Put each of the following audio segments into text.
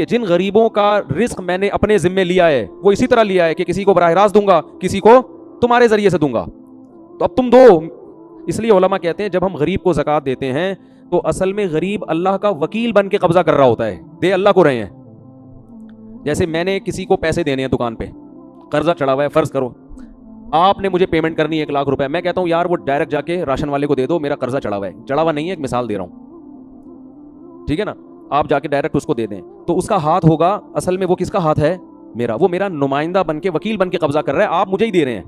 کہ جن غریبوں کا رزق میں نے اپنے ذمے لیا ہے وہ اسی طرح لیا ہے کہ کسی کو براہ راست دوں گا, کسی کو تمہارے ذریعے سے دوں گا, تو اب تم دو. اس لیے علماء کہتے ہیں جب ہم غریب کو زکوٰۃ دیتے ہیں تو اصل میں غریب اللہ کا وکیل بن کے قبضہ کر رہا ہوتا ہے, دے اللہ کو رہے ہیں. جیسے میں نے کسی کو پیسے دینے ہیں دکان پہ, قرضہ چڑھا ہوا ہے, فرض کرو آپ نے مجھے پیمنٹ کرنی ہے 1,00,000 روپے, میں کہتا ہوں یار وہ ڈائریکٹ جا کے راشن والے کو دے دو, میرا قرضہ چڑھا ہوا ہے. چڑھا ہوا نہیں ہے, ایک مثال دے رہا ہوں, ٹھیک ہے نا, آپ جا کے ڈائریکٹ اس کو دے دیں تو اس کا ہاتھ ہوگا, اصل میں وہ کس کا ہاتھ ہے, میرا. وہ میرا نمائندہ بن کے, وکیل بن کے قبضہ کر رہا ہے, آپ مجھے ہی دے رہے ہیں,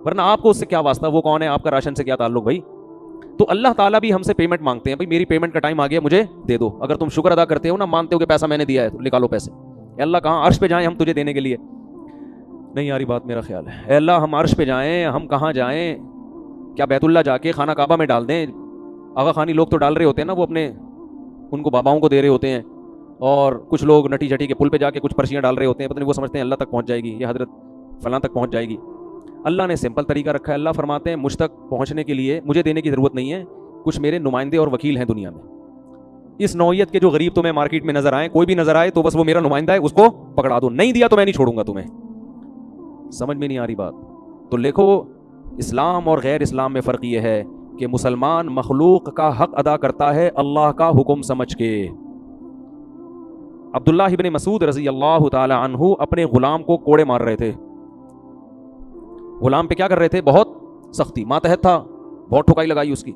ورنہ آپ کو اس سے کیا واسطہ, وہ کون ہے, آپ کا راشن سے کیا تعلق بھائی. تو اللہ تعالیٰ بھی ہم سے پیمنٹ مانگتے ہیں, بھائی میری پیمنٹ کا ٹائم آ گیا, مجھے دے دو. اگر تم شکر ادا کرتے ہو نا, مانتے ہو کہ پیسہ میں نے دیا ہے, تو نکالو پیسے. اے اللہ کہاں عرش پہ جائیں ہم تجھے دینے کے لیے, نہیں یاری بات میرا خیال ہے. اے اللہ ہم عرش پہ جائیں, ہم کہاں جائیں, کیا بیت اللہ جا کے خانہ کعبہ میں ڈال دیں. آغا خانی لوگ تو ڈال رہے ہوتے ہیں نا, وہ اپنے ان کو باباؤں کو دے رہے ہوتے ہیں, اور کچھ لوگ نٹی جٹی کے پل پہ جا کے کچھ پرچیاں ڈال رہے ہوتے ہیں, پتہ نہیں وہ سمجھتے ہیں اللہ تک پہنچ جائے گی, یہ حضرت فلاں تک پہنچ جائے گی. اللہ نے سمپل طریقہ رکھا ہے. اللہ فرماتے ہیں مجھ تک پہنچنے کے لیے مجھے دینے کی ضرورت نہیں ہے, کچھ میرے نمائندے اور وکیل ہیں دنیا میں. اس نوعیت کے جو غریب تمہیں مارکیٹ میں نظر آئے, کوئی بھی نظر آئے تو بس وہ میرا نمائندہ ہے, اس کو پکڑا دو, نہیں دیا تو میں نہیں چھوڑوں گا تمہیں. سمجھ میں نہیں آ رہی بات. تو دیکھو اسلام اور غیر اسلام میں فرق یہ ہے کہ مسلمان مخلوق کا حق ادا کرتا ہے اللہ کا حکم سمجھ کے. عبداللہ ابن مسعود رضی اللہ تعالی عنہ اپنے غلام کو کوڑے مار رہے تھے. غلام پہ کیا کر رہے تھے, بہت سختی, ماتحت تھا, بہت ٹھکائی لگائی اس کی.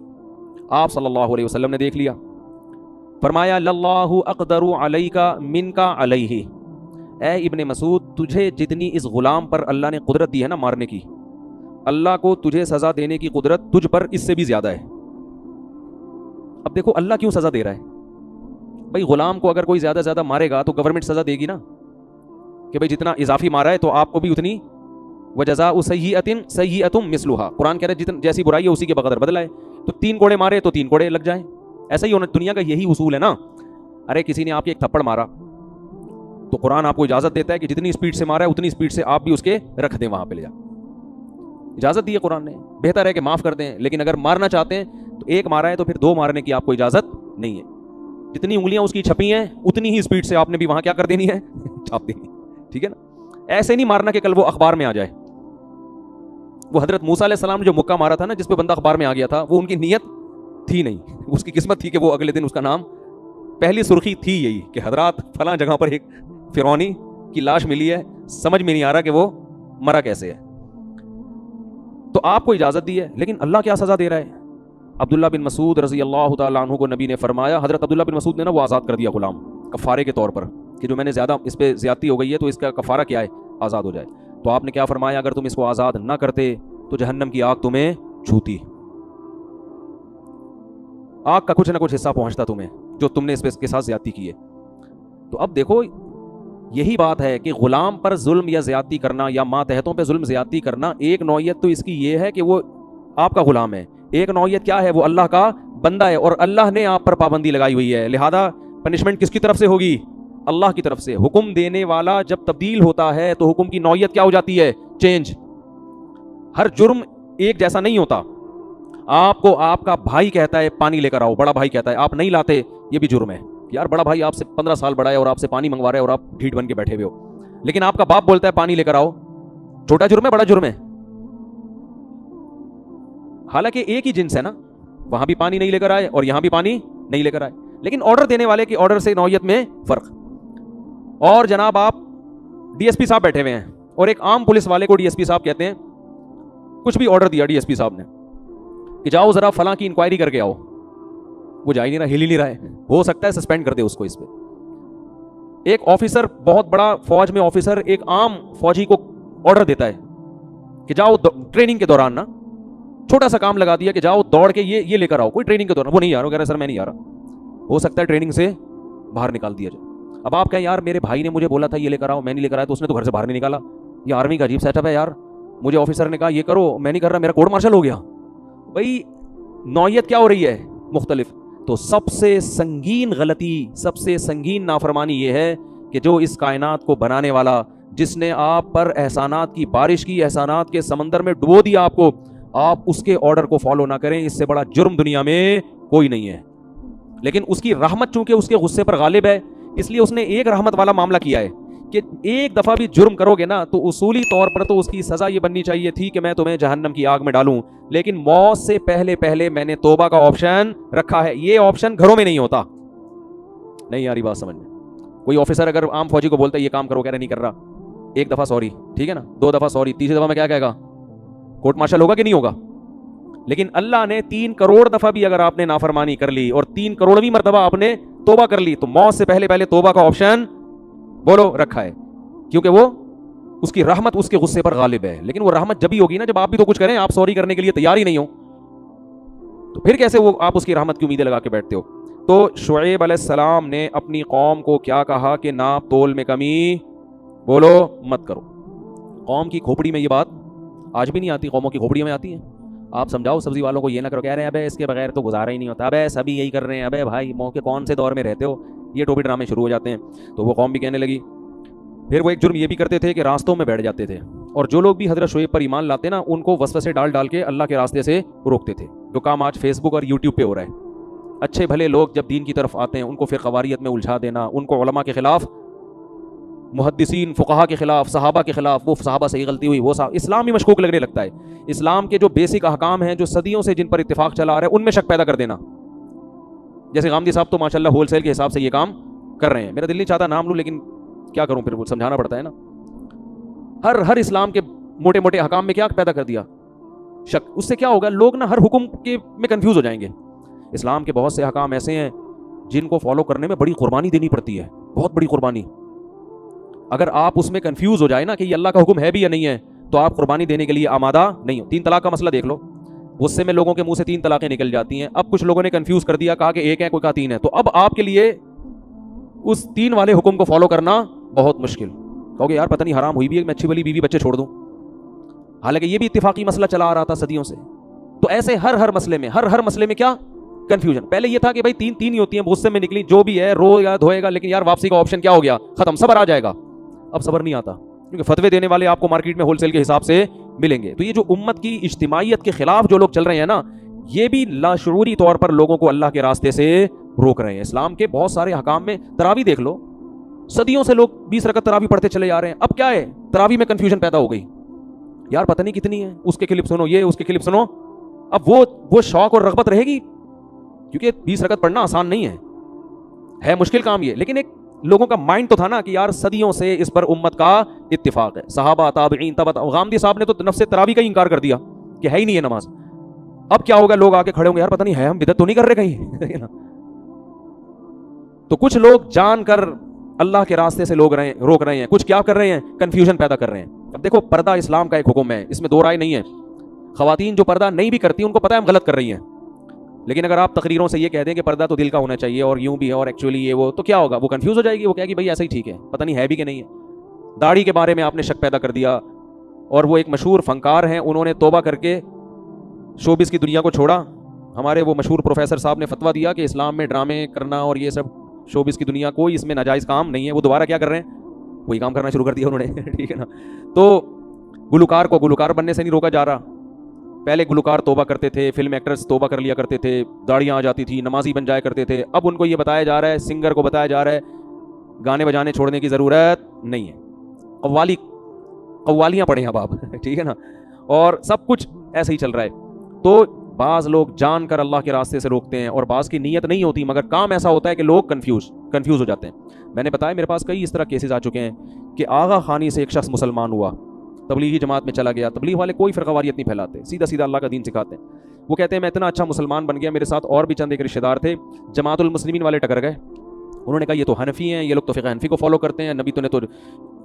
آپ صلی اللہ علیہ وسلم نے دیکھ لیا, فرمایا للہ اقدر علیک منک علیہ, اے ابن مسعود تجھے جتنی اس غلام پر اللہ نے قدرت دی ہے نا مارنے کی, اللہ کو تجھے سزا دینے کی قدرت تجھ پر اس سے بھی زیادہ ہے. اب دیکھو اللہ کیوں سزا دے رہا ہے بھائی. غلام کو اگر کوئی زیادہ زیادہ مارے گا تو گورنمنٹ سزا دے گی نا, کہ بھائی جتنا اضافی مارا ہے تو آپ کو بھی اتنی, وجزاء سیئۃ سیئۃ مثلھا, قرآن کہہ رہا ہے جیسی برائی ہے اسی کے بقدر بدلہ ہے. تو 3 کوڑے مارے تو 3 کوڑے لگ جائیں, ایسا ہی ہونا دنیا کا یہی اصول ہے نا. ارے کسی نے آپ کے ایک تھپڑ مارا تو قرآن آپ کو اجازت دیتا ہے کہ جتنی اسپیڈ سے مارا ہے اتنی اسپیڈ سے آپ بھی اس کے رکھ دیں, وہاں پہ لے جا, اجازت دی ہے قرآن نے. بہتر ہے کہ معاف کر دیں, لیکن اگر مارنا چاہتے ہیں تو ایک مارا ہے تو پھر 2 مارنے کی آپ کو اجازت نہیں ہے. جتنی انگلیاں اس کی چھپی ہیں اتنی ہی اسپیڈ سے آپ نے بھی وہاں کیا کر دینی ہے, چھاپ دینی, ٹھیک ہے نا. ایسے نہیں مارنا کہ کل وہ اخبار میں آ جائے. وہ حضرت موسیٰ علیہ السلام نے جو مکہ مارا تھا نا, جس پہ بندہ اخبار میں آ گیا تھا, وہ ان کی نیت تھی نہیں, اس کی قسمت تھی کہ وہ اگلے دن اس کا نام, پہلی سرخی تھی یہی کہ حضرات فلاں جگہ پر ایک فرعونی کی لاش ملی ہے, سمجھ میں نہیں آ رہا کہ وہ مرا کیسے ہے. تو آپ کو اجازت دی ہے, لیکن اللہ کیا سزا دے رہا ہے. عبداللہ بن مسعود رضی اللہ تعالیٰ عنہ کو نبی نے فرمایا, حضرت عبداللہ بن مسعود نے نا وہ آزاد کر دیا غلام کفارے کے طور پر, کہ جو میں نے زیادہ اس پہ زیادتی ہو گئی ہے تو اس کا کفارہ کیا ہے, آزاد ہو جائے. تو آپ نے کیا فرمایا, اگر تم اس کو آزاد نہ کرتے تو جہنم کی آگ تمہیں چھوتی, آگ کا کچھ نہ کچھ حصہ پہنچتا تمہیں جو تم نے اس پہ اس کے ساتھ زیادتی کی ہے. تو اب دیکھو یہی بات ہے کہ غلام پر ظلم یا زیادتی کرنا یا ماتحتوں پہ ظلم زیادتی کرنا, ایک نوعیت تو اس کی یہ ہے کہ وہ آپ کا غلام ہے, ایک نوعیت کیا ہے, وہ اللہ کا بندہ ہے اور اللہ نے آپ پر پابندی لگائی ہوئی ہے. لہذا پنشمنٹ کس کی طرف سے ہوگی, اللہ کی طرف سے. حکم دینے والا جب تبدیل ہوتا ہے تو حکم کی نوعیت کیا ہو جاتی ہے, چینج. ہر جرم ایک جیسا نہیں ہوتا. آپ کو آپ کا بھائی کہتا ہے پانی لے کر آؤ, بڑا بھائی کہتا ہے, آپ نہیں لاتے, یہ بھی جرم ہے. یار بڑا بھائی آپ سے 15 سال بڑا ہے اور آپ سے پانی منگوا رہا ہے اور آپ ڈھیٹ بن کے بیٹھے ہوئے ہو, لیکن آپ کا باپ بولتا ہے پانی لے کر آؤ, چھوٹا جرم ہے بڑا جرم ہے؟ حالانکہ ایک ہی جنس ہے نا, وہاں بھی پانی نہیں لے کر آئے اور یہاں بھی پانی نہیں لے کر آئے, لیکن آرڈر دینے والے کی آرڈر سے نوعیت میں فرق. اور جناب آپ ڈی ایس پی صاحب بیٹھے ہوئے ہیں اور ایک عام پولیس والے کو ڈی ایس پی صاحب کہتے ہیں, کچھ بھی آرڈر دیا ڈی ایس پی صاحب نے کہ جاؤ ذرا فلاں کی انکوائری کر کے آؤ, وہ جا ہی نہیں رہا, ہل ہی نہیں رہا ہے, ہو سکتا ہے سسپینڈ کر دے اس کو. اس پہ ایک آفیسر, بہت بڑا فوج میں آفیسر, ایک عام فوجی کو آرڈر دیتا ہے کہ جاؤ ٹریننگ کے دوران نا, چھوٹا سا کام لگا دیا کہ جاؤ دوڑ کے یہ لے کر آؤ, کوئی ٹریننگ کے دوران, وہ نہیں آ رہا, کہہ رہا سر میں نہیں آ رہا, ہو سکتا ہے ٹریننگ سے باہر نکال دیا جائے. اب آپ کہیں یار میرے بھائی نے مجھے بولا تھا یہ لے کر آؤ, میں نہیں لے کر آیا, تو اس نے تو گھر سے باہر نہیں نکالا. یہ آرمی کا عجیب سیٹ اپ ہے یار, مجھے آفیسر نے کہا یہ کرو, میں نہیں کر رہا, میرا کورٹ مارشل ہو گیا. بھائی نوعیت کیا ہو رہی ہے, مختلف. تو سب سے سنگین غلطی, سب سے سنگین نافرمانی یہ ہے کہ جو اس کائنات کو بنانے والا, جس نے آپ پر احسانات کی بارش کی, احسانات کے سمندر میں ڈبو دیا آپ کو, آپ اس کے آرڈر کو فالو نہ کریں, اس سے بڑا جرم دنیا میں کوئی نہیں ہے. لیکن اس کی رحمت چونکہ اس کے غصے پر غالب ہے, اس لیے اس نے ایک رحمت والا معاملہ کیا ہے کہ ایک دفعہ بھی جرم کرو گے نا تو اصولی طور پر تو اس کی سزا یہ بننی چاہیے تھی کہ میں تمہیں جہنم کی آگ میں ڈالوں، لیکن موت سے پہلے میں نے توبہ کا آپشن رکھا ہے. یہ آپشن گھروں میں نہیں ہوتا. نہیں یاری بات سمجھ میں. کوئی آفیسر اگر عام فوجی کو بولتا ہے یہ کام کرو، کہہ رہے نہیں کر رہا، ایک دفعہ سوری، ٹھیک ہے نا، 2 دفعہ سوری، تیسری دفعہ میں کیا کہے گا؟ کورٹ مارشل ہوگا کہ نہیں ہوگا؟ لیکن اللہ نے 3 کروڑ دفعہ بھی اگر آپ نے نافرمانی کر لی اور 3 کروڑویں مرتبہ آپ نے توبہ کر لی تو موت سے پہلے توبہ کا آپشن بولو رکھا ہے، کیونکہ وہ اس کی رحمت اس کے غصے پر غالب ہے. لیکن وہ رحمت جب ہی ہوگی نا جب آپ بھی تو کچھ کریں. آپ سوری کرنے کے لیے تیار ہی نہیں ہو تو پھر کیسے وہ آپ اس کی رحمت کی امیدیں لگا کے بیٹھتے ہو؟ تو شعیب علیہ السلام نے اپنی قوم کو کیا کہا کہ ناپ تول میں کمی بولو مت کرو. قوم کی کھوپڑی میں یہ بات آج بھی نہیں آتی، قوموں کی کھوپڑیوں میں آتی ہے. آپ سمجھاؤ سبزی والوں کو یہ نہ کرو، کہہ رہے ہیں ابے اس کے بغیر تو گزارا ہی نہیں ہوتا، ابے سبھی یہی کر رہے ہیں، ابے بھائی موقع کون سے دور میں رہتے ہو، یہ ٹوپی ڈرامے شروع ہو جاتے ہیں. تو وہ قوم بھی کہنے لگی. پھر وہ ایک جرم یہ بھی کرتے تھے کہ راستوں میں بیٹھ جاتے تھے، اور جو لوگ بھی حضرت شعیب پر ایمان لاتے نا ان کو وسوسے ڈال کے اللہ کے راستے سے روکتے تھے. جو کام آج فیس بک اور یوٹیوب پہ ہو رہا ہے. اچھے بھلے لوگ جب دین کی طرف آتے ہیں ان کو فرقواریت میں الجھا دینا، ان کو علماء کے خلاف، محدثین فقہا کے خلاف، صحابہ کے خلاف، وہ صحابہ سے یہ غلطی ہوئی، وہ اسلام ہی مشکوک لگنے لگتا ہے. اسلام کے جو بیسک احکام ہیں جو صدیوں سے جن پر اتفاق چلا آ رہا ہے ان میں شک پیدا کر دینا. جیسے غامدی صاحب تو ماشاءاللہ ہول سیل کے حساب سے یہ کام کر رہے ہیں. میرا دل نہیں چاہتا نام لوں لیکن کیا کروں، پھر سمجھانا پڑتا ہے نا. ہر اسلام کے موٹے موٹے احکام میں کیا پیدا کر دیا؟ شک. اس سے کیا ہوگا؟ لوگ نا ہر حکم کے میں کنفیوز ہو جائیں گے. اسلام کے بہت سے احکام ایسے ہیں جن کو فالو کرنے میں بڑی قربانی دینی پڑتی ہے، بہت بڑی قربانی. اگر آپ اس میں کنفیوز ہو جائے نا کہ یہ اللہ کا حکم ہے بھی یا نہیں ہے تو آپ قربانی دینے کے لیے آمادہ نہیں ہو. 3 طلاق کا مسئلہ دیکھ لو، غصے میں لوگوں کے منہ سے 3 طلاقیں نکل جاتی ہیں. اب کچھ لوگوں نے کنفیوز کر دیا، کہا کہ 1 ہے، کوئی کہا 3 ہے. تو اب آپ کے لیے اس 3 والے حکم کو فالو کرنا بہت مشکل. کہو گے یار پتہ نہیں حرام ہوئی بھی ہے میں اچھی بلی بیوی بچے چھوڑ دوں، حالانکہ یہ بھی اتفاقی مسئلہ چلا آ رہا تھا صدیوں سے. تو ایسے ہر مسئلے میں ہر مسئلے میں کیا کنفیوژن. پہلے یہ تھا کہ بھائی 3 ہی ہوتی ہیں، غصے میں نکلی جو بھی ہے رو یا دھوئے گا، لیکن یار واپسی کا آپشن کیا ہو گیا؟ ختم، صبر آ جائے گا. اب صبر نہیں آتا کیونکہ فتوے دینے والے آپ کو مارکیٹ میں ہول سیل کے حساب سے ملیں گے. تو یہ جو امت کی اجتماعیت کے خلاف جو لوگ چل رہے ہیں نا، یہ بھی لاشعوری طور پر لوگوں کو اللہ کے راستے سے روک رہے ہیں. اسلام کے بہت سارے احکام میں تراویح دیکھ لو، صدیوں سے لوگ 20 رکعت تراویح پڑھتے چلے جا رہے ہیں. اب کیا ہے؟ تراویح میں کنفیوژن پیدا ہو گئی، یار پتہ نہیں کتنی ہے، اس کے کلپ سنو، یہ اس کے کلپ سنو. اب وہ شوق اور رغبت رہے گی؟ کیونکہ 20 رکعت پڑھنا آسان نہیں ہے مشکل کام یہ. لیکن ایک لوگوں کا مائنڈ تو تھا نا کہ یار صدیوں سے اس پر امت کا اتفاق ہے. صحابہ، تابعین، غامدی صاحب نے تو نفس تراویح کا ہی انکار کر دیا کہ ہے ہی نہیں ہے نماز. اب کیا ہوگا؟ لوگ آ کے کھڑے ہوں گے، یار پتہ نہیں ہے، ہم بدعت تو نہیں کر رہے کہیں. تو کچھ لوگ جان کر اللہ کے راستے سے روک رہے ہیں، کچھ کیا کر رہے ہیں؟ کنفیوژن پیدا کر رہے ہیں. اب دیکھو پردہ اسلام کا ایک حکم ہے، اس میں 2 رائے نہیں ہے. خواتین جو پردہ نہیں بھی کرتی ان کو پتہ ہے ہم غلط کر رہی ہیں، لیکن اگر آپ تقریروں سے یہ کہہ دیں کہ پردہ تو دل کا ہونا چاہیے اور یوں بھی ہے اور ایکچولی یہ وہ، تو کیا ہوگا؟ وہ کنفیوز ہو جائے گی، وہ کہے گی بھائی ایسا ہی ٹھیک ہے، پتہ نہیں ہے بھی کہ نہیں ہے. داڑھی کے بارے میں آپ نے شک پیدا کر دیا، اور وہ ایک مشہور فنکار ہیں، انہوں نے توبہ کر کے شوبز کی دنیا کو چھوڑا. ہمارے وہ مشہور پروفیسر صاحب نے فتویٰ دیا کہ اسلام میں ڈرامے کرنا اور یہ سب شوبز کی دنیا کوئی اس میں ناجائز کام نہیں ہے. وہ دوبارہ کیا کر رہے ہیں؟ وہی کام کرنا شروع کر دیا انہوں نے. ٹھیک ہے نا. تو گلوکار کو گلوکار بننے سے نہیں روکا جا رہا. پہلے گلوکار توبہ کرتے تھے، فلم ایکٹرز توبہ کر لیا کرتے تھے، داڑیاں آ جاتی تھی، نمازی بن جایا کرتے تھے. اب ان کو یہ بتایا جا رہا ہے، سنگر کو بتایا جا رہا ہے گانے بجانے چھوڑنے کی ضرورت نہیں ہے، قوالیاں پڑھیں اب آپ. ٹھیک ہے نا. اور سب کچھ ایسے ہی چل رہا ہے. تو بعض لوگ جان کر اللہ کے راستے سے روکتے ہیں اور بعض کی نیت نہیں ہوتی، مگر کام ایسا ہوتا ہے کہ لوگ کنفیوز ہو جاتے ہیں. میں نے بتایا میرے پاس کئی اس طرح کیسز آ چکے ہیں کہ آغا خانی سے ایک شخص مسلمان ہوا، تبلیغی جماعت میں چلا گیا. تبلیغ والے کوئی فرقہ واریت نہیں پھیلاتے، سیدھا اللہ کا دین سکھاتے ہیں. وہ کہتے ہیں میں اتنا اچھا مسلمان بن گیا، میرے ساتھ اور بھی چند ایک رشتہ دار تھے، جماعت المسلمین والے ٹکر گئے. انہوں نے کہا یہ تو حنفی ہیں، یہ لوگ تو فقہ حنفی کو فالو کرتے ہیں، نبی تو نے تو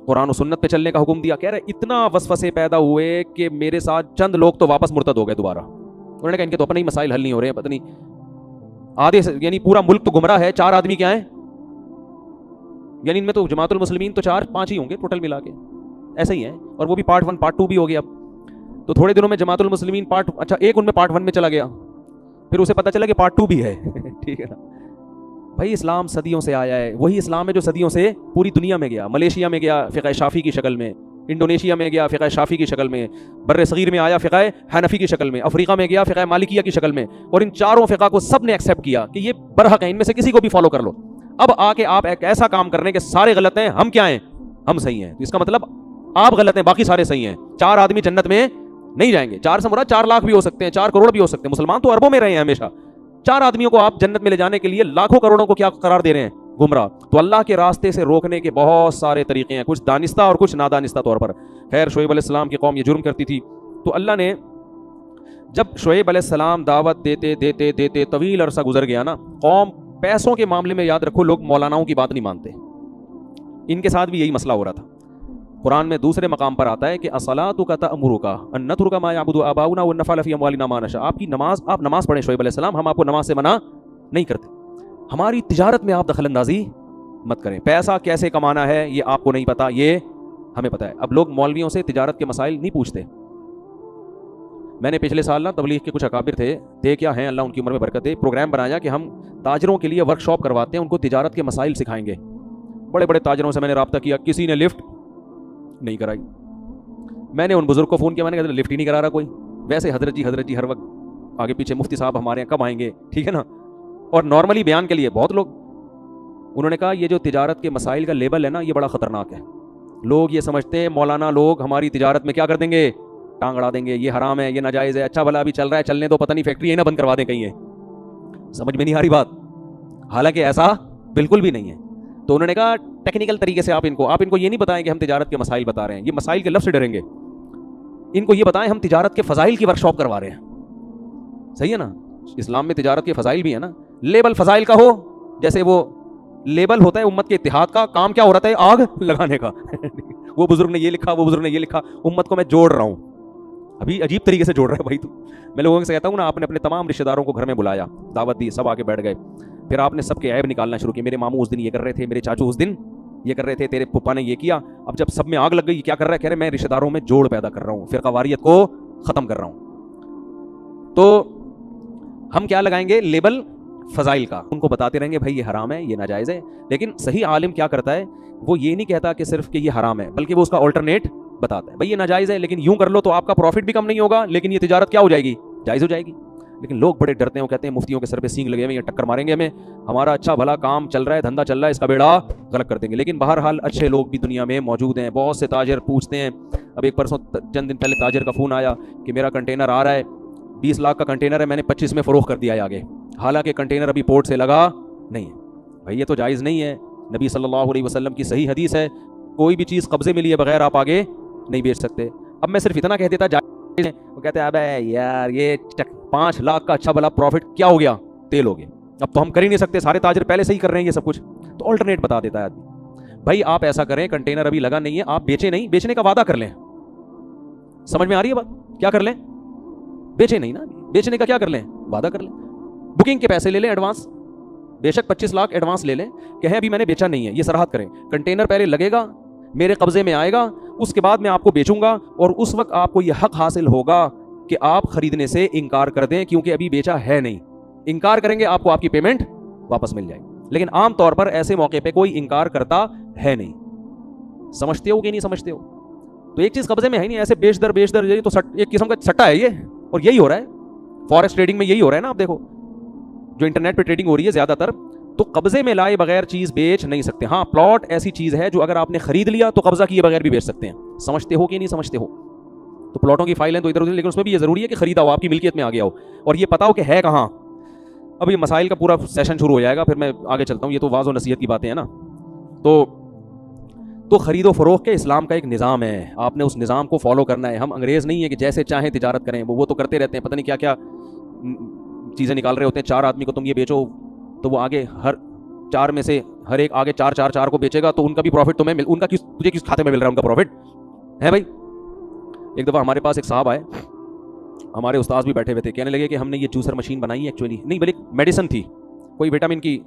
قرآن و سنت پہ چلنے کا حکم دیا. کہہ رہے اتنا وسوسے پیدا ہوئے کہ میرے ساتھ چند لوگ تو واپس مرتد ہو گئے دوبارہ. انہوں نے کہا ان کے تو اپنے ہی مسائل حل نہیں ہو رہے ہیں، پتہ نہیں آدھے یعنی پورا ملک تو گمراہ ہے، 4 آدمی کیا ہیں، یعنی ان میں تو جماعت المسلمین تو 4-5 ہی ہوں گے ٹوٹل ملا کے، ایسے ہی ہیں. اور وہ بھی پارٹ 1 پارٹ 2 بھی ہو گیا. اب تو تھوڑے دنوں میں جماعت المسلمین ایک ان میں پارٹ 1 میں چلا گیا، پھر اسے پتہ چلا کہ پارٹ 2 بھی ہے. ٹھیک ہے نا. بھائی اسلام صدیوں سے آیا ہے، وہی اسلام ہے جو صدیوں سے پوری دنیا میں گیا. ملیشیا میں گیا فقہ شافی کی شکل میں، انڈونیشیا میں گیا فقہ شافی کی شکل میں، بر صغیر میں آیا فقہ حنفی کی شکل میں، افریقہ میں گیا فقہ مالکیہ کی شکل میں. اور ان چاروں فقہ کو سب نے ایکسیپٹ کیا کہ یہ برحق ہیں، ان میں سے کسی کو بھی فالو کر لو. اب آ کے آپ ایک ایسا کام کر رہے ہیں کہ سارے غلط ہیں، ہم کیا ہیں؟ ہم صحیح ہیں. تو اس کا مطلب آپ غلط ہیں، باقی سارے صحیح ہیں. 4 آدمی جنت میں نہیں جائیں گے. 4 سے مراد 4 لاکھ بھی ہو سکتے ہیں، 4 کروڑ بھی ہو سکتے ہیں. مسلمان تو اربوں میں رہے ہیں ہمیشہ. 4 آدمیوں کو آپ جنت میں لے جانے کے لیے لاکھوں کروڑوں کو کیا قرار دے رہے ہیں؟ گمراہ. تو اللہ کے راستے سے روکنے کے بہت سارے طریقے ہیں، کچھ دانستہ اور کچھ نادانستہ طور پر. خیر، شعیب علیہ السلام کی قوم یہ جرم کرتی تھی، تو اللہ نے جب شعیب علیہ السلام دعوت دیتے دیتے دیتے طویل عرصہ گزر گیا نا، قوم پیسوں کے معاملے میں یاد رکھو لوگ مولاناؤں کی بات نہیں مانتے. ان کے ساتھ بھی یہی مسئلہ ہو رہا تھا. قرآن میں دوسرے مقام پر آتا ہے کہ الصلاۃ تأمرک ان نترک ما یعبد آباؤنا ونفعل فی اموالنا ما نشاء. آپ نماز پڑھیں شعیب علیہ السلام، ہم آپ کو نماز سے منع نہیں کرتے. ہماری تجارت میں آپ دخل اندازی مت کریں. پیسہ کیسے کمانا ہے یہ آپ کو نہیں پتا، یہ ہمیں پتا ہے. اب لوگ مولویوں سے تجارت کے مسائل نہیں پوچھتے. میں نے پچھلے سال نا تبلیغ کے کچھ اکابر تھے کیا ہیں، اللہ ان کی عمر میں برکت دے، پروگرام بنایا کہ ہم تاجروں کے لیے ورک شاپ کرواتے ہیں، ان کو تجارت کے مسائل سکھائیں گے. بڑے بڑے تاجروں سے میں نے رابطہ کیا، کسی نے لفٹ نہیں کرائی. میں نے ان بزرگ کو فون کیا، میں نے کہا لفٹ ہی نہیں کرا رہا کوئی. ویسے حضرت جی ہر وقت آگے پیچھے، مفتی صاحب ہمارے یہاں کب آئیں گے، ٹھیک ہے نا. اور نارملی بیان کے لیے بہت لوگ، انہوں نے کہا یہ جو تجارت کے مسائل کا لیبل ہے نا یہ بڑا خطرناک ہے. لوگ یہ سمجھتے ہیں مولانا لوگ ہماری تجارت میں کیا کر دیں گے، ٹانگ اڑا دیں گے، یہ حرام ہے، یہ ناجائز ہے. اچھا بھلا ابھی چل رہا ہے، چلنے دو، پتہ نہیں فیکٹری ہی نہ بند کروا دیں کہیں. سمجھ میں نہیں آ رہی بات، حالانکہ ایسا بالکل بھی نہیں ہے. تو انہوں نے کہا ٹیکنیکل طریقے سے آپ ان کو یہ نہیں بتائیں کہ ہم تجارت کے مسائل بتا رہے ہیں، یہ مسائل کے لفظ سے ڈریں گے. ان کو یہ بتائیں ہم تجارت کے فضائل کی ورکشاپ کروا رہے ہیں. صحیح ہے نا، اسلام میں تجارت کے فضائل بھی ہے نا. لیبل فضائل کا ہو، جیسے وہ لیبل ہوتا ہے امت کے اتحاد کا، کام کیا ہو رہا ہے آگ لگانے کا. وہ بزرگ نے یہ لکھا، وہ بزرگ نے یہ لکھا، امت کو میں جوڑ رہا ہوں. ابھی عجیب طریقے سے جوڑ رہا ہے بھائی. تو میں لوگوں سے کہتا ہوں نا، آپ نے اپنے تمام رشتہ داروں کو گھر میں بلایا، دعوت دی، سب آ کے بیٹھ گئے. پھر آپ نے سب کے عیب نکالنا شروع کیے. میرے ماموں اس دن یہ کر رہے تھے، میرے چاچو اس دن یہ کر رہے تھے، تیرے پپا نے یہ کیا. اب جب سب میں آگ لگ گئی، کیا کر رہا ہے؟ کہہ رہے میں رشتہ داروں میں جوڑ پیدا کر رہا ہوں، فرقہ واریت کو ختم کر رہا ہوں. تو ہم کیا لگائیں گے؟ لیبل فضائل کا. ان کو بتاتے رہیں گے بھائی یہ حرام ہے، یہ ناجائز ہے. لیکن صحیح عالم کیا کرتا ہے، وہ یہ نہیں کہتا کہ صرف کہ یہ حرام ہے، بلکہ وہ اس کا آلٹرنیٹ بتاتا ہے. بھائی یہ ناجائز ہے لیکن یوں کر لو تو آپ کا پروفٹ بھی کم نہیں ہوگا، لیکن یہ تجارت کیا ہو جائے گی، جائز ہو جائے گی. لیکن لوگ بڑے ڈرتے ہیں، وہ کہتے ہیں مفتیوں کے سر پہ سینگ لگے ہوئے، یہ ٹکر ماریں گے ہمیں، ہمارا اچھا بھلا کام چل رہا ہے، دھندا چل رہا ہے، اس کا بیڑا غلط کر دیں گے. لیکن بہرحال اچھے لوگ بھی دنیا میں موجود ہیں. بہت سے تاجر پوچھتے ہیں. اب ایک پرسوں چند دن پہلے تاجر کا فون آیا کہ میرا کنٹینر آ رہا ہے، 20 لاکھ کا کنٹینر ہے، میں نے 25 میں فروخت کر دیا ہے آگے، حالانکہ کنٹینر ابھی پورٹ سے لگا نہیں ہے. بھائی یہ تو جائز نہیں ہے. نبی صلی اللہ علیہ وسلم کی صحیح حدیث ہے، کوئی بھی چیز قبضے میں لیے بغیر آپ آگے نہیں بیچ سکتے. اب میں صرف اتنا کہہ دیتا جائز ہے، وہ کہتے ہیں ابے یار یہ 5 لاکھ کا اچھا بھلا پروفٹ کیا ہو گیا، تیل ہو گیا. اب تو ہم کر ہی نہیں سکتے، سارے تاجر پہلے سے ہی کر رہے ہیں یہ سب کچھ. تو آلٹرنیٹ بتا دیتا ہے آدمی. بھائی آپ ایسا کریں، کنٹینر ابھی لگا نہیں ہے، آپ بیچیں نہیں، بیچنے کا وعدہ کر لیں. سمجھ میں آ رہی ہے بات؟ کیا کر لیں؟ بیچیں نہیں نا، بیچنے کا کیا کر لیں، وعدہ کر لیں. بکنگ کے پیسے لے لیں ایڈوانس، بے شک 25 لاکھ ایڈوانس لے لیں، کہیں ابھی میں نے بیچا نہیں ہے، یہ صراحت کریں. کنٹینر پہلے لگے گا، میرے قبضے میں آئے گا، اس کے بعد میں آپ کو بیچوں گا، اور اس وقت آپ کو یہ حق حاصل ہوگا کہ آپ خریدنے سے انکار کر دیں، کیونکہ ابھی بیچا ہے نہیں. انکار کریں گے آپ کو آپ کی پیمنٹ واپس مل جائے گی. لیکن عام طور پر ایسے موقع پہ کوئی انکار کرتا ہے نہیں. سمجھتے ہو کہ نہیں سمجھتے ہو؟ تو ایک چیز قبضے میں ہے نہیں، ایسے بیچ در یہ تو ایک قسم کا سٹا ہے یہ، اور یہی ہو رہا ہے فورکس ٹریڈنگ میں، یہی ہو رہا ہے نا. آپ دیکھو جو انٹرنیٹ پہ ٹریڈنگ ہو رہی ہے زیادہ تر، تو قبضے میں لائے بغیر چیز بیچ نہیں سکتے. ہاں پلاٹ ایسی چیز ہے جو اگر آپ نے خرید لیا تو قبضہ کیے بغیر بھی بیچ سکتے ہیں. سمجھتے ہو کہ نہیں سمجھتے ہو؟ تو پلاٹوں کی فائلیں تو ادھر ادھر، لیکن اس میں بھی یہ ضروری ہے کہ خریدا ہو، آپ کی ملکیت میں آ گیا ہو، اور یہ پتا ہو کہ ہے کہاں. اب یہ مسائل کا پورا سیشن شروع ہو جائے گا، پھر میں آگے چلتا ہوں. یہ تو واضح و نصیحت کی باتیں ہیں نا. تو خرید و فروخت کے اسلام کا ایک نظام ہے، آپ نے اس نظام کو فالو کرنا ہے. ہم انگریز نہیں ہے کہ جیسے چاہیں تجارت کریں. وہ تو کرتے رہتے ہیں، پتہ نہیں کیا کیا چیزیں نکال رہے ہوتے ہیں. 4 آدمی کو تم یہ بیچو تو وہ آگے ہر 4 میں سے ہر ایک آگے 4 کو بیچے گا، تو ان کا بھی پروفٹ تمہیں ان کا تجھے کس کھاتے میں مل رہا ہے؟ ان کا پروفٹ ہے بھائی. ایک دفعہ ہمارے پاس ایک صاحب آئے، ہمارے استاذ بھی بیٹھے ہوئے تھے، کہنے لگے کہ ہم نے یہ جوسر مشین بنائی ہے، ایکچولی نہیں بلکہ میڈیسن تھی، کوئی وٹامن کی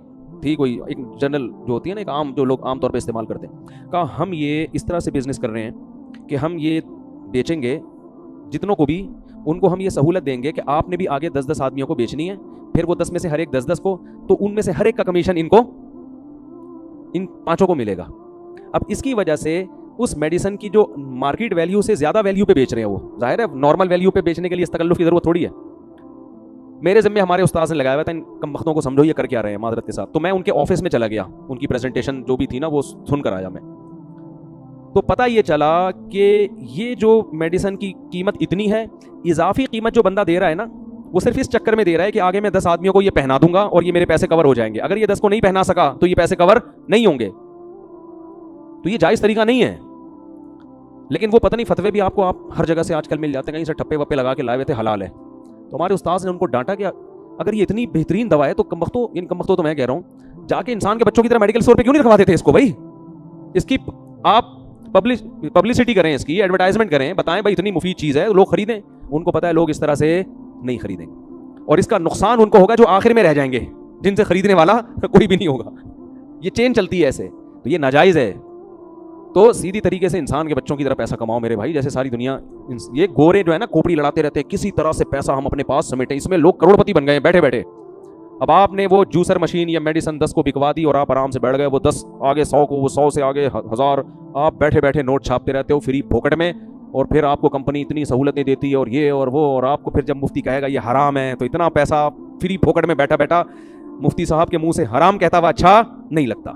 تھی، کوئی ایک جنرل جو ہوتی ہے نا، ایک عام جو لوگ عام طور پہ استعمال کرتے ہیں. کہا ہم یہ اس طرح سے بزنس کر رہے ہیں کہ ہم یہ بیچیں گے جتنوں کو بھی، ان کو ہم یہ سہولت دیں گے کہ آپ نے بھی آگے 10 آدمیوں کو بیچنی ہے، پھر وہ 10 میں سے ہر ایک 10 کو، تو ان میں سے ہر ایک کا کمیشن ان 5 کو ملے گا. اب اس کی وجہ سے اس میڈیسن کی جو مارکیٹ ویلیو سے زیادہ ویلیو پہ بیچ رہے ہیں، وہ ظاہر ہے نارمل ویلیو پہ بیچنے کے لیے اس تکلف کی ضرورت تھوڑی ہے. میرے ذمے ہمارے استاد نے لگایا ہوا تھا ان کم وقتوں کو سمجھو یہ کر کے آ رہے ہیں معذرت کے ساتھ. تو میں ان کے آفس میں چلا گیا, ان کی پریزنٹیشن جو بھی تھی نا وہ سن کر آیا میں. تو پتہ یہ چلا کہ یہ جو میڈیسن کی قیمت اتنی ہے, اضافی قیمت جو بندہ دے رہا ہے نا وہ صرف اس چکر میں دے رہا ہے کہ آگے میں 10 آدمیوں کو یہ پہنا دوں گا اور یہ میرے پیسے کور ہو جائیں گے. اگر یہ 10 کو نہیں پہنا سکا تو یہ پیسے کور نہیں ہوں گے. تو یہ جائز طریقہ نہیں ہے. لیکن وہ پتہ نہیں فتوے بھی آپ کو آپ ہر جگہ سے آج کل مل جاتے ہیں, کہیں سے ٹھپے وپے لگا کے لائے ہوئے تھے حلال ہے. تو ہمارے استاذ نے ان کو ڈانٹا کہ اگر یہ اتنی بہترین دوا ہے تو کم وقتوں ان کم وقتوں تو میں کہہ رہا ہوں جا کے انسان کے بچوں کی طرح میڈیکل اسٹور پہ کیوں نہیں رکھوا دیتے اس کو بھائی. اس کی آپ پبلسٹی کریں, اس کی ایڈورٹائزمنٹ کریں, بتائیں بھائی اتنی مفید چیز ہے لوگ خریدیں. ان کو پتہ ہے لوگ اس طرح سے نہیں خریدیں گے اور اس کا نقصان ان کو ہوگا جو آخر میں رہ جائیں گے, جن سے خریدنے والا کوئی بھی نہیں ہوگا. یہ چین چلتی ہے ایسے, تو یہ ناجائز ہے. تو سیدھی طریقے سے انسان کے بچوں کی طرح پیسہ کماؤ میرے بھائی. جیسے ساری دنیا یہ گورے جو ہے نا کھوپڑی لڑاتے رہتے ہیں, کسی طرح سے پیسہ ہم اپنے پاس سمیٹیں, اس میں لوگ کروڑ پتی بن گئے بیٹھے بیٹھے. اب آپ نے وہ جوسر مشین یا میڈیسن 10 کو بکوا دی اور آپ آرام سے بیٹھ گئے, وہ 10 آگے 100 کو, وہ 100 سے آگے 1000, آپ بیٹھے بیٹھے نوٹ چھاپتے رہتے ہو فری پاکٹ میں. اور پھر آپ کو کمپنی اتنی سہولتیں دیتی ہے اور یہ اور وہ, اور آپ کو پھر جب مفتی کہے گا یہ حرام ہے تو اتنا پیسہ فری پاکٹ میں بیٹھا بیٹھا مفتی صاحب کے منہ سے حرام کہتا ہوا اچھا نہیں لگتا.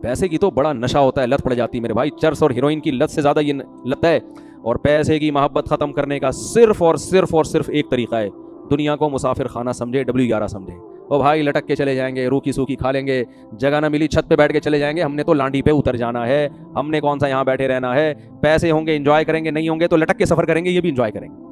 پیسے کی تو بڑا نشہ ہوتا ہے, لت پڑ جاتی ہے میرے بھائی. چرس اور ہیروئن کی لت سے زیادہ یہ لت ہے. اور پیسے کی محبت ختم کرنے کا صرف اور صرف ایک طریقہ ہے, دنیا کو مسافر خانہ سمجھے, W11 سمجھے. وہ بھائی لٹک کے چلے جائیں گے, روکی سوکی کھا لیں گے, جگہ نہ ملی چھت پہ بیٹھ کے چلے جائیں گے. ہم نے تو لانڈی پہ اتر جانا ہے, ہم نے کون سا یہاں بیٹھے رہنا ہے. پیسے ہوں گے انجوائے کریں گے, نہیں ہوں گے تو لٹک کے سفر کریں گے, یہ بھی انجوائے کریں گے.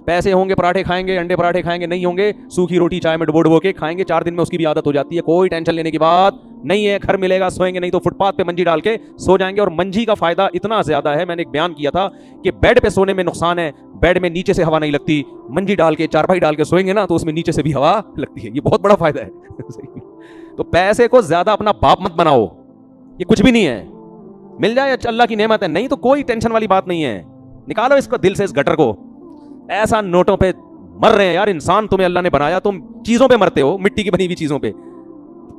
پیسے ہوں گے پراٹھے کھائیں گے, انڈے پراٹھے کھائیں گے, نہیں ہوں گے سوکھی روٹی چائے میں ڈبو کے کھائیں گے. 4 دن میں اس کی بھی عادت ہو جاتی ہے, کوئی ٹینشن لینے کی بات نہیں ہے. گھر ملے گا سوئیں گے, نہیں تو فٹ پاتھ پہ منجی ڈال کے سو جائیں گے. اور منجی کا فائدہ اتنا زیادہ ہے, میں نے ایک بیان کیا تھا کہ بیڈ پہ سونے میں نقصان ہے, بیڈ میں نیچے سے ہوا نہیں لگتی. منجی ڈال کے چارپائی ڈال کے سوئیں گے نا تو اس میں نیچے سے بھی ہوا لگتی ہے, یہ بہت بڑا فائدہ ہے. تو پیسے کو زیادہ اپنا باپ مت بناؤ, یہ کچھ بھی نہیں ہے. مل جائے اللہ کی نعمت ہے, نہیں تو کوئی ٹینشن والی بات نہیں ہے. نکالو اس کو دل سے, اس گٹر کو. ایسا نوٹوں پہ مر رہے ہیں یار. انسان تمہیں اللہ نے بنایا, تم چیزوں پہ مرتے ہو, مٹی کی بنی ہوئی چیزوں پہ.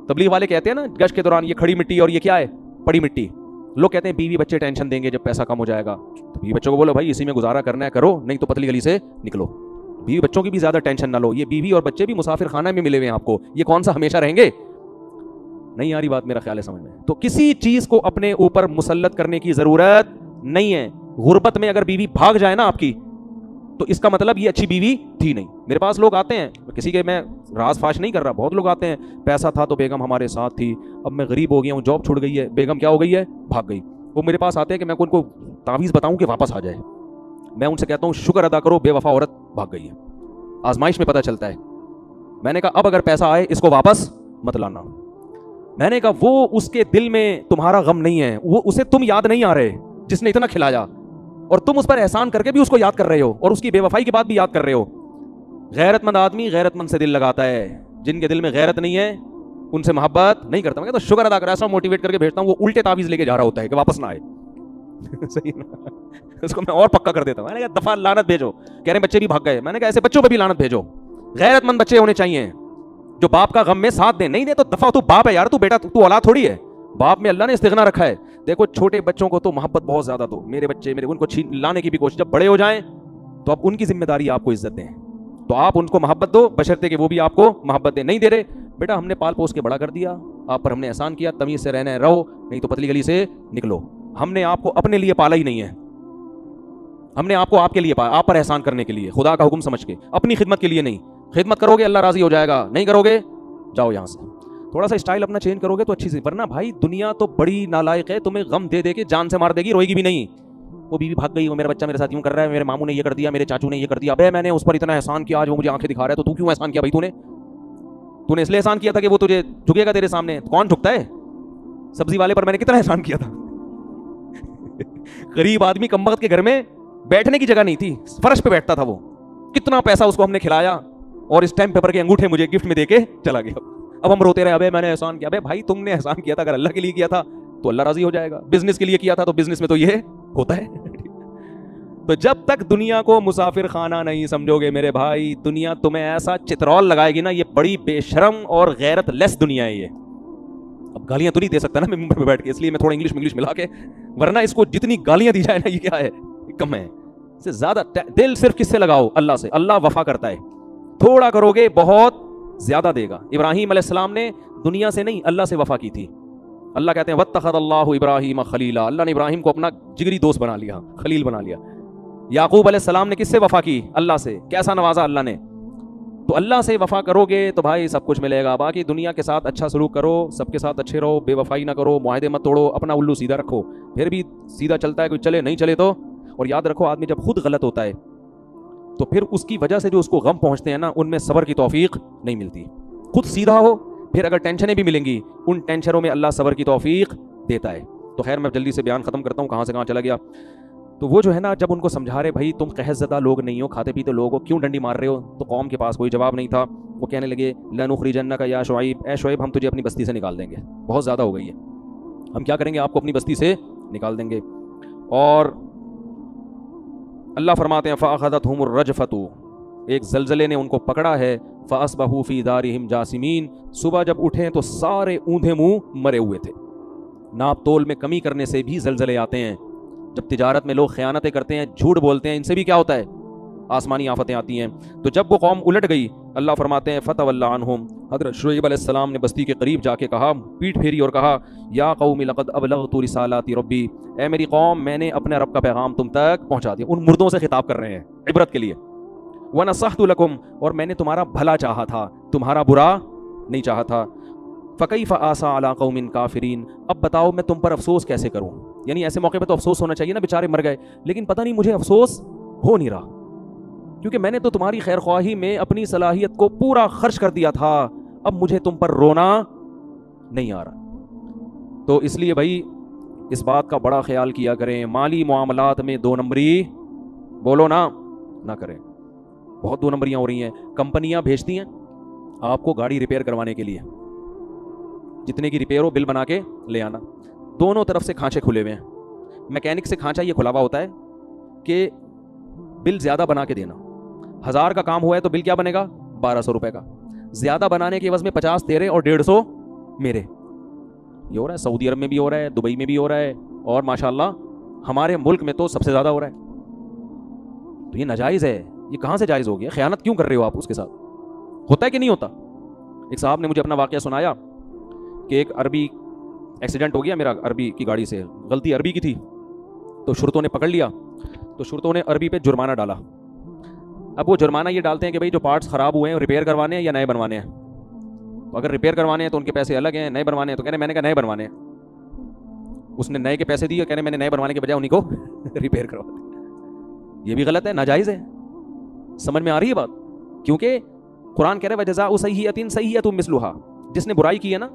تبلیغ والے کہتے ہیں نا گشت کے دوران یہ کھڑی مٹی اور یہ کیا ہے پڑی مٹی. لوگ کہتے ہیں بیوی بچے ٹینشن دیں گے جب پیسہ کم ہو جائے گا. تو بیوی بچوں کو بولو بھائی اسی میں گزارا کرنا ہے کرو, نہیں تو پتلی گلی سے نکلو. بیوی بچوں کی بھی زیادہ ٹینشن نہ لو, یہ بیوی اور بچے بھی مسافر خانہ میں ملے ہوئے ہیں آپ کو, یہ کون سا ہمیشہ رہیں گے. نہیں آ رہی بات میرا خیال ہے سمجھ میں. تو کسی چیز کو اپنے اوپر مسلط کرنے کی ضرورت نہیں ہے. غربت میں اگر بیوی بھاگ جائے نا آپ کی تو اس کا مطلب یہ اچھی بیوی تھی نہیں. میرے پاس لوگ آتے ہیں, کسی کے میں راز فاش نہیں کر رہا, بہت لوگ آتے ہیں, پیسہ تھا تو بیگم ہمارے ساتھ تھی, اب میں غریب ہو گیا ہوں, جاب چھوڑ گئی ہے, بیگم کیا ہو گئی ہے بھاگ گئی. وہ میرے پاس آتے ہیں کہ میں ان کو تعویذ بتاؤں کہ واپس آ جائے. میں ان سے کہتا ہوں شکر ادا کرو بے وفا عورت بھاگ گئی ہے, آزمائش میں پتہ چلتا ہے. میں نے کہا اب اگر پیسہ آئے اس کو واپس مت لانا. میں نے کہا وہ اس کے دل میں تمہارا غم نہیں ہے, وہ اسے تم یاد نہیں آ رہے جس نے اتنا کھلایا, اور تم اس پر احسان کر کے بھی اس کو یاد کر رہے ہو اور اس کی بے وفائی کی بات بھی یاد کر رہے ہو. غیرت مند آدمی غیرت مند سے دل لگاتا ہے, جن کے دل میں غیرت نہیں ہے ان سے محبت نہیں کرتا. میں تو شکر ادا کر ایسا موٹیویٹ کر کے بھیجتا ہوں, وہ الٹے تعویذ لے کے جا رہا ہوتا ہے کہ واپس نہ آئے. صحیح نا, اس کو میں اور پکا کر دیتا ہوں. میں نے کہا دفعہ لعنت بھیجو, کہہ رہے بچے بھی بھاگ گئے. میں نے کہا ایسے بچوں پہ بھی لعنت بھیجو. غیرت مند بچے ہونے چاہیے جو باپ کا غم میں ساتھ دیں. نہیں دے تو دفعہ, تو باپ ہے یار, تو بیٹا تو اولاد تھوڑی ہے. باپ میں اللہ نے استغنا رکھا ہے. دیکھو چھوٹے بچوں کو تو محبت بہت زیادہ دو, میرے بچے میرے, ان کو لانے کی بھی کوشش. جب بڑے ہو جائیں تو اب ان کی ذمہ داری آپ کو عزت دیں, تو آپ ان کو محبت دو بشرطے کہ وہ بھی آپ کو محبت دیں. نہیں دے رہے بیٹا, ہم نے پال پوس کے بڑا کر دیا, آپ پر ہم نے احسان کیا, تمیز سے رہنا ہے رہو, نہیں تو پتلی گلی سے نکلو. ہم نے آپ کو اپنے لیے پالا ہی نہیں ہے, ہم نے آپ کو آپ کے لیے پالا, آپ پر احسان کرنے کے لیے, خدا کا حکم سمجھ کے, اپنی خدمت کے لیے نہیں. خدمت کرو گے اللہ راضی ہو جائے گا, نہیں کرو گے جاؤ یہاں سے. تھوڑا سا اسٹائل اپنا چینج کرو گے تو اچھی سی, ورنہ بھائی دنیا تو بڑی نالائق ہے, تمہیں غم دے دے کے جان سے مار دے گی, روئے گی بھی نہیں. وہ بیوی بھاگ گئی, وہ میرا بچہ میرے ساتھ یوں کر رہا ہے, میرے ماموں نے یہ کر دیا, میرے چاچو نے یہ کر دیا. ابے میں نے اس پر اتنا احسان کیا, آج وہ مجھے آنکھیں دکھا رہا ہے, تو تو کیوں احسان کیا بھائی؟ تو نے اس لیے احسان کیا تھا کہ وہ تجھے جھکے گا تیرے سامنے. کون جھکتا ہے؟ سبزی والے پر میں نے کتنا احسان کیا تھا. غریب آدمی کم وقت کے گھر میں بیٹھنے کی جگہ نہیں تھی, فرش پہ بیٹھتا تھا وہ, کتنا پیسہ اس کو ہم نے کھلایا, اور اس ٹائم پیپر کے انگوٹھے مجھے گفٹ میں دے کے چلا گیا. اب ہم روتے رہے, ابے میں نے احسان کیا. ابے بھائی تم نے احسان کیا تھا, اگر اللہ کے لیے کیا تھا تو اللہ راضی ہو جائے گا. بزنس کے لیے کیا تھا تو بزنس میں تو یہ ہوتا ہے. تو جب تک دنیا کو مسافر خانہ نہیں سمجھو گے میرے بھائی, دنیا تمہیں ایسا چترول لگائے گی نا, یہ بڑی بے شرم اور غیرت لیس دنیا ہے یہ. اب گالیاں تو نہیں دے سکتا نا میں ممبر پہ بیٹھ کے, اس لیے میں تھوڑا انگلش ملا کے, ورنہ اس کو جتنی گالیاں دی جائے نا یہ کیا ہے, کم ہے. اس سے زیادہ دل صرف کس سے لگاؤ, اللہ سے. اللہ وفا کرتا ہے. تھوڑا کروگے بہت زیادہ دے گا. ابراہیم علیہ السلام نے دنیا سے نہیں اللہ سے وفا کی تھی. اللہ کہتے ہیں واتخذ اللہ ابراہیم خلیلا, اللہ نے ابراہیم کو اپنا جگری دوست بنا لیا, خلیل بنا لیا. یعقوب علیہ السلام نے کس سے وفا کی؟ اللہ سے. کیسا نوازا اللہ نے. تو اللہ سے وفا کرو گے تو بھائی سب کچھ ملے گا. باقی دنیا کے ساتھ اچھا سلوک کرو, سب کے ساتھ اچھے رہو, بے وفائی نہ کرو, معاہدے مت توڑو, اپنا الو سیدھا رکھو. پھر بھی سیدھا چلتا ہے, کوئی چلے نہیں چلے تو. اور یاد رکھو آدمی جب خود غلط ہوتا ہے تو پھر اس کی وجہ سے جو اس کو غم پہنچتے ہیں نا, ان میں صبر کی توفیق نہیں ملتی. خود سیدھا ہو, پھر اگر ٹینشنیں بھی ملیں گی, ان ٹینشنوں میں اللہ صبر کی توفیق دیتا ہے. تو خیر میں جلدی سے بیان ختم کرتا ہوں, کہاں سے کہاں چلا گیا. تو وہ جو ہے نا, جب ان کو سمجھا رہے بھائی تم قحط زدہ لوگ نہیں ہو, کھاتے پیتے لوگ ہو, کیوں ڈنڈی مار رہے ہو, تو قوم کے پاس کوئی جواب نہیں تھا. وہ کہنے لگے لنخرجنک یا شعیب, اے شعیب ہم تجھے اپنی بستی سے نکال دیں گے, بہت زیادہ ہو گئی ہے, ہم کیا کریں گے, آپ کو اپنی بستی سے نکال دیں گے. اور اللہ فرماتے ہیں فاخذتهم الرجفۃ, ایک زلزلے نے ان کو پکڑا ہے. فاصبحوا فی دارہم جاثمین, صبح جب اٹھے تو سارے اوندھے منہ مرے ہوئے تھے. ناپ تول میں کمی کرنے سے بھی زلزلے آتے ہیں. جب تجارت میں لوگ خیانتیں کرتے ہیں, جھوٹ بولتے ہیں, ان سے بھی کیا ہوتا ہے, آسمانی آفتیں آتی ہیں. تو جب وہ قوم الٹ گئی, اللہ فرماتے ہیں فتولی عنہم, حضرت شعیب علیہ السلام نے بستی کے قریب جا کے کہا, پیٹ پھیری اور کہا یا قوم لقد ابلغت رسالات ربی, اے میری قوم میں نے اپنے رب کا پیغام تم تک پہنچا دیا. ان مردوں سے خطاب کر رہے ہیں عبرت کے لیے. ونصحت لکم, اور میں نے تمہارا بھلا چاہا تھا, تمہارا برا نہیں چاہا تھا. فکیف آسى علی قوم کافرین, اب بتاؤ میں تم پر افسوس کیسے کروں. یعنی ایسے موقع پہ تو افسوس ہونا چاہیے نا, بیچارے مر گئے, لیکن پتہ نہیں مجھے افسوس ہو نہیں رہا, کیونکہ میں نے تو تمہاری خیر خواہی میں اپنی صلاحیت کو پورا خرچ کر دیا تھا, اب مجھے تم پر رونا نہیں آ رہا. تو اس لیے بھائی اس بات کا بڑا خیال کیا کریں, مالی معاملات میں دو نمبری بولو نہ کریں. بہت دو نمبریاں ہو رہی ہیں. کمپنیاں بھیجتی ہیں آپ کو گاڑی ریپیئر کروانے کے لیے, جتنے کی ریپیئر ہو بل بنا کے لے آنا. دونوں طرف سے کھانچے کھلے ہوئے ہیں. میکینک سے کھانچا یہ کھلا ہوا ہوتا ہے کہ بل زیادہ بنا کے دینا. 1000 کا کام ہوا ہے تو بل کیا بنے گا, 1200 روپے کا. زیادہ بنانے کے عوض میں 50 تیرے اور 150 میرے. یہ ہو رہا ہے سعودی عرب میں بھی ہو رہا ہے, دبئی میں بھی ہو رہا ہے, اور ماشاءاللہ ہمارے ملک میں تو سب سے زیادہ ہو رہا ہے. تو یہ ناجائز ہے. یہ کہاں سے جائز ہو گیا؟ خیانت کیوں کر رہے ہو آپ اس کے ساتھ؟ ہوتا ہے کہ نہیں ہوتا؟ ایک صاحب نے مجھے اپنا واقعہ سنایا کہ ایک عربی ایکسیڈنٹ ہو گیا میرا عربی کی گاڑی سے, غلطی عربی کی تھی, تو شرطوں نے پکڑ لیا, تو شرطوں نے عربی پہ جرمانہ ڈالا. اب وہ جرمانہ یہ ڈالتے ہیں کہ بھائی جو پارٹس خراب ہوئے ہیں ریپیئر کروانے ہیں یا نئے بنوانے ہیں. تو اگر ریپیئر کروانے ہیں تو ان کے پیسے الگ ہیں, نئے بنوانے ہیں تو کہنے میں نے کہا نئے بنوانے ہیں. اس نے نئے کے پیسے دیے, کہنے میں نے نئے بنوانے کے بجائے انہیں کو ریپیئر کروا دیا. یہ بھی غلط ہے, ناجائز ہے. سمجھ میں آ رہی ہے بات؟ کیونکہ قرآن کہہ رہے وجزاء سیئۃ سیئۃ مثلھا, جس نے برائی کی ہے نا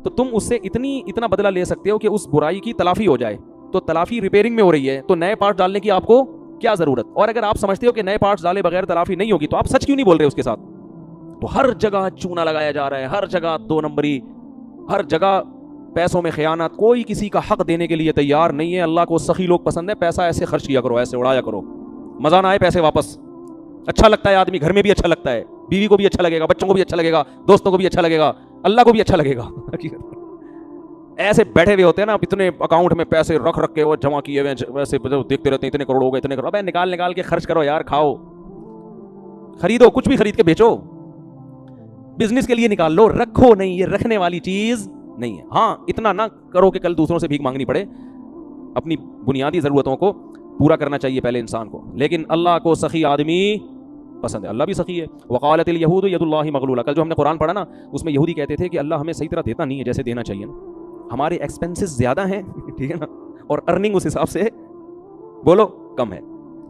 تو تم اس سے اتنا بدلہ لے سکتے ہو کہ اس برائی کی تلافی ہو جائے. تو تلافی ریپیئرنگ میں ہو رہی ہے تو نئے پارٹس ڈالنے کی آپ کو کیا ضرورت؟ اور اگر آپ سمجھتے ہو کہ نئے پارٹس ڈالے بغیر تلافی نہیں ہوگی تو آپ سچ کیوں نہیں بول رہے اس کے ساتھ؟ تو ہر جگہ چونا لگایا جا رہا ہے, ہر جگہ دو نمبری, ہر جگہ پیسوں میں خیانت. کوئی کسی کا حق دینے کے لیے تیار نہیں ہے. اللہ کو سخی لوگ پسند ہے, پیسہ ایسے خرچ کیا کرو, ایسے اڑایا کرو, مزہ نہ آئے پیسے واپس. اچھا لگتا ہے آدمی, گھر میں بھی اچھا لگتا ہے, بیوی کو بھی اچھا لگے گا, بچوں کو بھی اچھا لگے گا, دوستوں کو بھی اچھا لگے گا, اللہ کو بھی اچھا لگے گا. ایسے بیٹھے ہوئے ہوتے ہیں نا, اتنے اکاؤنٹ میں پیسے رکھ کے وہ جمع کیے ہوئے ہیں, ویسے دیکھتے رہتے ہیں اتنے کروڑ ہو گئے, اتنے کروڑ. ابے نکال کے خرچ کرو یار, کھاؤ, خریدو, کچھ بھی خرید کے بیچو, بزنس کے لیے نکال لو, رکھو نہیں. یہ رکھنے والی چیز نہیں ہے. ہاں اتنا نہ کرو کہ کل دوسروں سے بھیک مانگنی پڑے. اپنی بنیادی ضرورتوں کو پورا کرنا چاہیے پہلے انسان کو. لیکن اللہ کو سخی آدمی پسند ہے, اللہ بھی سخی ہے. وقالت الیہود ید اللہ مغلولہ, کل جو ہم نے قرآن پڑھا نا اس میں یہودی کہتے تھے کہ اللہ ہمیں صحیح طرح دیتا نہیں ہے جیسے دینا چاہیے نا, ہمارے ایکسپینسز زیادہ ہیں, ٹھیک ہے نا, اور ارننگ اس حساب سے بولو کم ہے.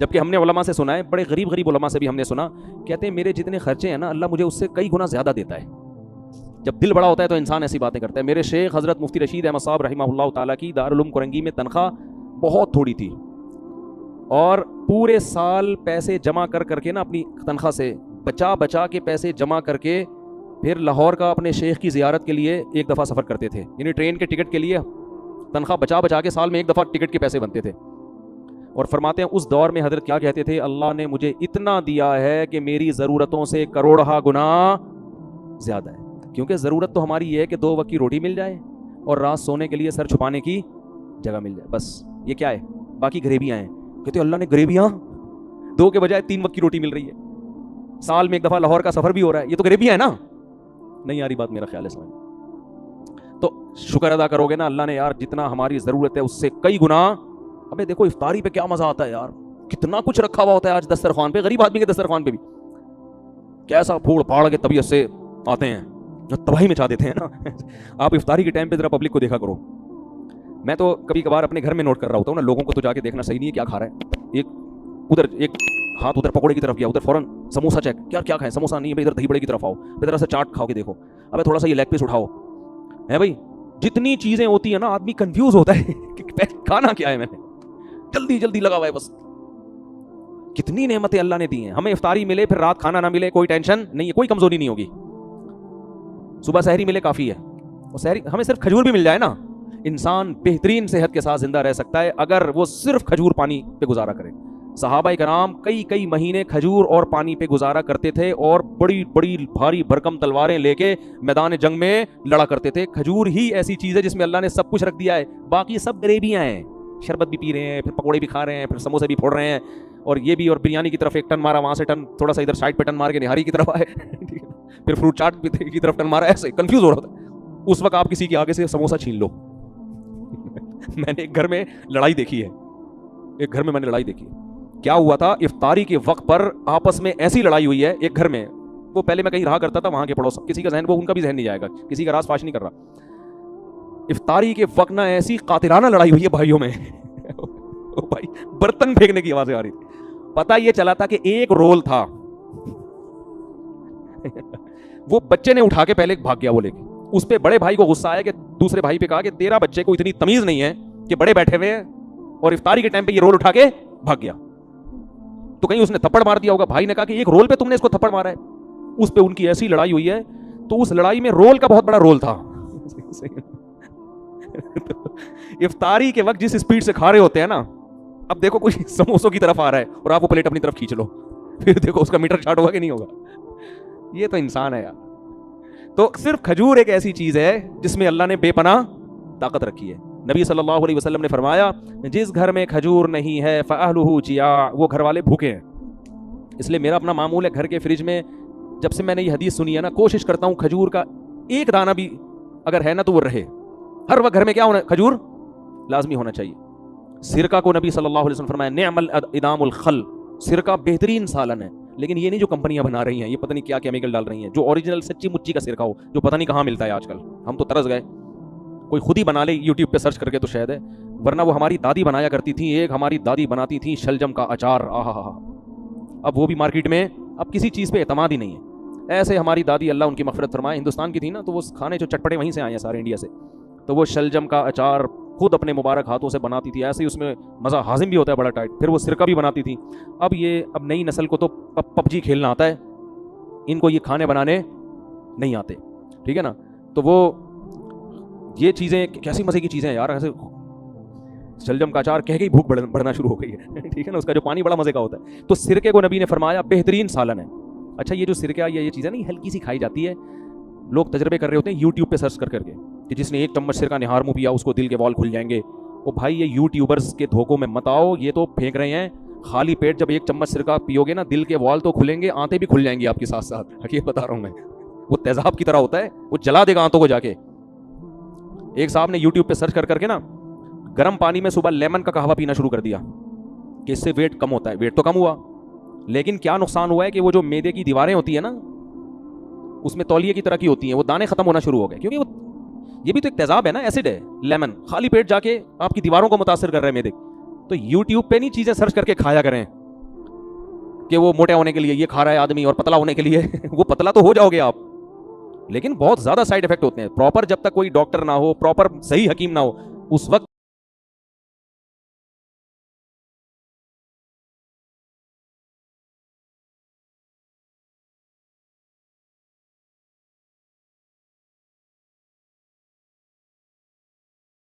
جبکہ ہم نے علماء سے سنا ہے, بڑے غریب علماء سے بھی ہم نے سنا, کہتے ہیں میرے جتنے خرچے ہیں نا اللہ مجھے اس سے کئی گنا زیادہ دیتا ہے. جب دل بڑا ہوتا ہے تو انسان ایسی باتیں کرتا ہے. میرے شیخ حضرت مفتی رشید احمد صاحب رحمہ اللہ تعالیٰ کی دارالعلوم کرنگی میں تنخواہ بہت تھوڑی تھی, اور پورے سال پیسے جمع کر کے نا, اپنی تنخواہ سے بچا کے پیسے جمع کر کے پھر لاہور کا اپنے شیخ کی زیارت کے لیے ایک دفعہ سفر کرتے تھے. یعنی ٹرین کے ٹکٹ کے لیے تنخواہ بچا کے سال میں ایک دفعہ ٹکٹ کے پیسے بنتے تھے. اور فرماتے ہیں اس دور میں حضرت کیا کہتے تھے, اللہ نے مجھے اتنا دیا ہے کہ میری ضرورتوں سے کروڑہ گنا زیادہ ہے. کیونکہ ضرورت تو ہماری یہ ہے کہ 2 وقت کی روٹی مل جائے اور رات سونے کے لیے سر چھپانے کی جگہ مل جائے, بس یہ کیا ہے. باقی غریبیاں ہیں, کہتے اللہ نے غریبیاں 2 کے بجائے 3 وقت کی روٹی مل رہی ہے. سال میں ایک دفعہ لاہور کا سفر بھی ہو رہا ہے, یہ تو غریبی ہے نا. نہیں آ رہی بات, میرا خیال ہے سمجھ. تو شکر ادا کرو گے نا اللہ نے یار جتنا ہماری ضرورت ہے اس سے کئی گنا. ابے دیکھو افطاری پہ کیا مزہ آتا ہے یار, کتنا کچھ رکھا ہوا ہوتا ہے آج دسترخوان پہ, غریب آدمی کے دسترخوان پہ بھی کیسا پھوڑ پھاڑ کے طبیعت سے آتے ہیں جو تباہی مچا دیتے ہیں نا. آپ افطاری کے ٹائم پہ ذرا پبلک کو دیکھا کرو. میں تو کبھی کبھار اپنے گھر میں نوٹ کر رہا ہوتا ہوں نا, لوگوں کو تو جا کے دیکھنا صحیح نہیں ہے کیا کھا رہا ہے. ایک ادھر ایک ہاتھ ادھر پکوڑے کی طرف گیا, ادھر فوراً سموسا چیک, کیا کھائیں, سموسا نہیں ہے ادھر دہی بڑے کی طرف آؤ, ادھر سے چاٹ کھاؤ کے دیکھو, ابے تھوڑا سا یہ لیگ پیس اٹھاؤ. ہے بھائی جتنی چیزیں ہوتی ہیں نا آدمی کنفیوز ہوتا ہے کہ کھانا کیا ہے, میں نے جلدی جلدی لگا ہوا ہے بس. کتنی نعمتیں اللہ نے دی ہیں ہمیں, افطاری ملے پھر رات کھانا نہ ملے کوئی ٹینشن نہیں ہے, کوئی کمزوری نہیں ہوگی. صبح سحری ملے کافی ہے, اور سحری ہمیں صرف کھجور بھی مل جائے نا, انسان بہترین صحت کے ساتھ زندہ رہ سکتا ہے اگر وہ صرف کھجور پانی پہ گزارا کرے. صحابہ کرام کئی مہینے کھجور اور پانی پہ گزارا کرتے تھے, اور بڑی بڑی بھاری بھرکم تلواریں لے کے میدان جنگ میں لڑا کرتے تھے. کھجور ہی ایسی چیز ہے جس میں اللہ نے سب کچھ رکھ دیا ہے, باقی سب غریبیاں ہیں. شربت بھی پی رہے ہیں, پھر پکوڑے بھی کھا رہے ہیں, پھر سموسے بھی پھوڑ رہے ہیں, اور یہ بھی, اور بریانی کی طرف ایک ٹن مارا, وہاں سے ٹن تھوڑا سا ادھر سائڈ پہ ٹن مار کے نہاری کی طرف آئے, پھر فروٹ چاٹ کی طرف ٹن مارا, ایسے کنفیوز ہو رہا تھا. اس وقت آپ کسی کے آگے سے سموسا چھین لو. میں نے ایک گھر میں لڑائی دیکھی ہے, کیا ہوا تھا, افطاری کے وقت پر آپس میں ایسی لڑائی ہوئی ہے ایک گھر میں. وہ پہلے میں کہیں رہا کرتا تھا وہاں کے پڑوس, کسی کا ذہن, وہ ان کا بھی ذہن نہیں جائے گا, کسی کا راز فاش نہیں کر رہا. افطاری کے وقت نہ ایسی قاتلانہ لڑائی ہوئی ہے بھائیوں میں. بھائی برتن پھینکنے کی آوازیں آ رہی تھی. پتہ یہ چلا تھا کہ ایک رول تھا, وہ بچے نے اٹھا کے پہلے بھاگ گیا وہ لے کے. اس پہ بڑے بھائی کو غصہ آیا کہ دوسرے بھائی پہ کہا کہ تیرا بچے کو اتنی تمیز نہیں ہے کہ بڑے بیٹھے ہوئے ہیں اور افطاری کے ٹائم پہ یہ رول اٹھا کے بھاگ گیا. تو کہیں اس نے تھپڑ مار دیا ہوگا. بھائی نے کہا کہ ایک رول پہ تم نے اس کو تھپڑ مارا ہے. اس پہ ان کی ایسی لڑائی ہوئی ہے, تو اس لڑائی میں رول کا بہت بڑا رول تھا. افطاری کے وقت جس سپیڈ سے کھا رہے ہوتے ہیں نا, اب دیکھو کوئی سموسوں کی طرف آ رہا ہے اور آپ وہ پلیٹ اپنی طرف کھینچ لو, پھر دیکھو اس کا میٹر چارٹ ہوگا کہ نہیں ہوگا. یہ تو انسان ہے یار. تو صرف کھجور ایک ایسی چیز ہے جس میں اللہ نے بے پناہ طاقت رکھی ہے. نبی صلی اللہ علیہ وسلم نے فرمایا, جس گھر میں کھجور نہیں ہے فأہلہ جیاع, وہ گھر والے بھوکے ہیں. اس لیے میرا اپنا معمول ہے, گھر کے فریج میں جب سے میں نے یہ حدیث سنی ہے نا, کوشش کرتا ہوں کھجور کا ایک دانہ بھی اگر ہے نا تو وہ رہے. ہر وقت گھر میں کیا ہونا, کھجور لازمی ہونا چاہیے. سرکہ کو نبی صلی اللہ علیہ وسلم فرمایا نعم الادام الخل, سرکہ بہترین سالن ہے. لیکن یہ نہیں جو کمپنیاں بنا رہی ہیں, یہ پتہ نہیں کیا کیمیکل ڈال رہی ہیں, جو اوریجنل سچی مچی کا سرکہ ہو, جو پتہ نہیں کہاں ملتا ہے آج کل. ہم تو ترس گئے, کوئی خود ہی بنا لے یوٹیوب پہ سرچ کر کے تو شاید ہے, ورنہ وہ ہماری دادی بنایا کرتی تھی. ایک ہماری دادی بناتی تھی شلجم کا اچار, اب وہ بھی مارکیٹ میں, اب کسی چیز پہ اعتماد ہی نہیں ہے. ایسے ہماری دادی اللہ ان کی مغفرت فرمائے ہندوستان کی تھی نا, تو وہ کھانے جو چٹپٹے وہیں سے آئے ہیں سارے انڈیا سے, تو وہ شلجم کا اچار خود اپنے مبارک ہاتھوں سے بناتی تھی. ایسے ہی اس میں مزہ ہاضم بھی ہوتا ہے بڑا ٹائٹ. پھر وہ سرکہ بھی بناتی تھی. اب نئی نسل کو تو پب جی کھیلنا آتا ہے, ان کو یہ کھانے بنانے نہیں آتے, ٹھیک ہے نا. تو وہ یہ چیزیں کیسی مزے کی چیزیں ہیں یار, ایسے شلجم کا اچار کہہ کے ہی بھوک بڑھنا شروع ہو گئی ہے, ٹھیک ہے نا. اس کا جو پانی بڑا مزے کا ہوتا ہے. تو سرکے کو نبی نے فرمایا بہترین سالن ہے. اچھا یہ جو سرکہ یہ چیزیں نہیں ہلکی سی کھائی جاتی ہے, لوگ تجربے کر رہے ہوتے ہیں یوٹیوب پہ سرچ کر کے کہ جس نے ایک چمچ سرکہ نہار منہ پیا اس کو دل کے وال کھل جائیں گے. وہ بھائی یہ یوٹیوبرز کے دھوکوں میں مت آؤ, یہ تو پھینک رہے ہیں. خالی پیٹ جب ایک چمچ سرکہ پیو گے نا, دل کے وال تو کھلیں گے, آنتیں بھی کھل جائیں گی آپ کے ساتھ ساتھ. حقیقت بتا رہا ہوں میں, وہ تیزاب کی طرح ہوتا ہے, وہ جلا دے گا آنتوں کو جا کے. ایک صاحب نے یوٹیوب پہ سرچ کر کے نا گرم پانی میں صبح لیمن کا قہوہ پینا شروع کر دیا کہ اس سے ویٹ کم ہوتا ہے. ویٹ تو کم ہوا, لیکن کیا نقصان ہوا ہے کہ وہ جو میدے کی دیواریں ہوتی ہیں نا, اس میں تولیے کی طرح کی ہوتی ہیں, وہ دانے ختم ہونا شروع ہو گئے. کیونکہ وہ یہ بھی تو ایک تیزاب ہے نا, ایسڈ ہے لیمن, خالی پیٹ جا کے آپ کی دیواروں کو متاثر کر رہے ہیں میدے. تو یوٹیوب پہ نہیں چیزیں سرچ کر کے کھایا کریں کہ وہ موٹے ہونے کے لیے یہ کھا رہا ہے آدمی اور پتلا ہونے کے لیے. وہ پتلا تو ہو جاؤ گے آپ, لیکن بہت زیادہ سائیڈ افیکٹ ہوتے ہیں. پراپر جب تک کوئی ڈاکٹر نہ ہو, پراپر صحیح حکیم نہ ہو, اس وقت